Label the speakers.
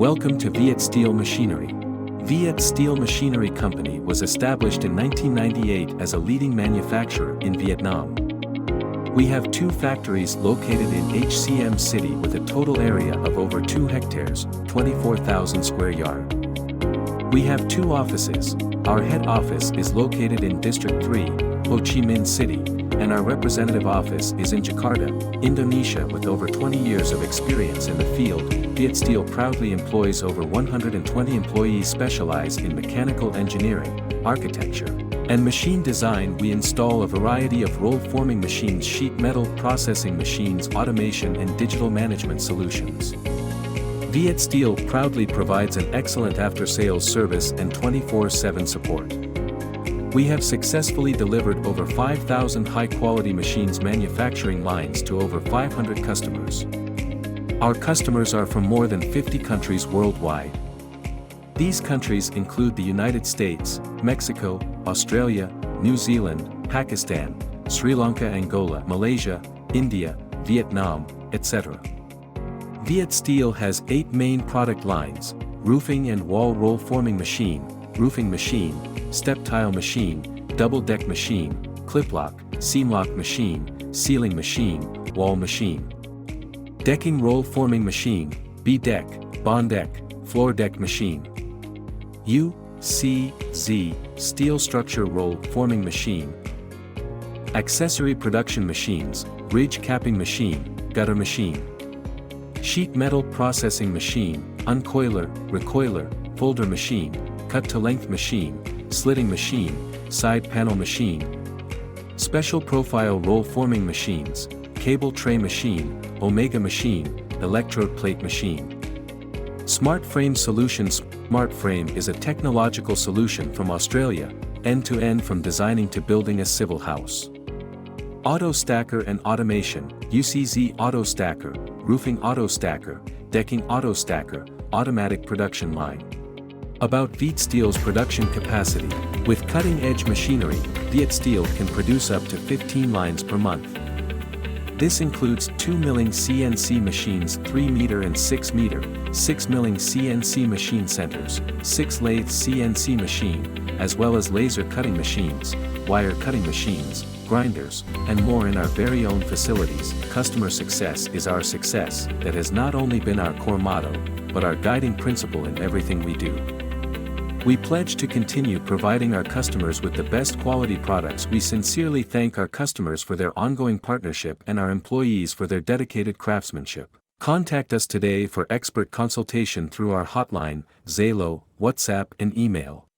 Speaker 1: Welcome to Viet Steel Machinery. Viet Steel Machinery Company was established in 1998 as a leading manufacturer in Vietnam. We have two factories located in HCM City with a total area of over 2 hectares, 24,000 square yards. We have two offices. Our head office is located in District 3, Chi Minh City, and our representative office is in Jakarta, Indonesia. With over 20 years of experience in the field, Vietsteel proudly employs over 120 employees specialized in mechanical engineering, architecture, and machine design. We install a variety of roll-forming machines, sheet metal processing machines, automation and digital management solutions. Viet Steel proudly provides an excellent after-sales service and 24/7 support. We have successfully delivered over 5,000 high-quality machines manufacturing lines to over 500 customers. Our customers are from more than 50 countries worldwide. These countries include the United States, Mexico, Australia, New Zealand, Pakistan, Sri Lanka, Angola, Malaysia, India, Vietnam, etc. Viet Steel has 8 main product lines: roofing and wall roll forming machine, roofing machine, step tile machine, double deck machine, clip lock, seam lock machine, ceiling machine, wall machine. Decking roll forming machine, B-deck, bond deck, floor deck machine. U.C.Z. steel structure roll forming machine. Accessory production machines, ridge capping machine, gutter machine. Sheet metal processing machine, uncoiler, recoiler, folder machine, cut-to-length machine, slitting machine, side panel machine. Special profile roll forming machines, cable tray machine, omega machine, electrode plate machine. Smart Frame Solutions. Smart Frame is a technological solution from Australia, end-to-end from designing to building a civil house. Auto Stacker and Automation, UCZ Auto Stacker, Roofing Auto Stacker, Decking Auto Stacker, Automatic Production Line. About Viet Steel's production capacity. With cutting-edge machinery, Viet Steel can produce up to 15 lines per month. This includes 2 milling CNC machines, 3-meter and 6-meter, 6 milling CNC machine centers, 6 lathe CNC machine, as well as laser cutting machines, wire cutting machines, grinders, and more in our very own facilities. Customer success is our success. That has not only been our core motto, but our guiding principle in everything we do. We pledge to continue providing our customers with the best quality products. We sincerely thank our customers for their ongoing partnership and our employees for their dedicated craftsmanship. Contact us today for expert consultation through our hotline, Zalo, WhatsApp, and email.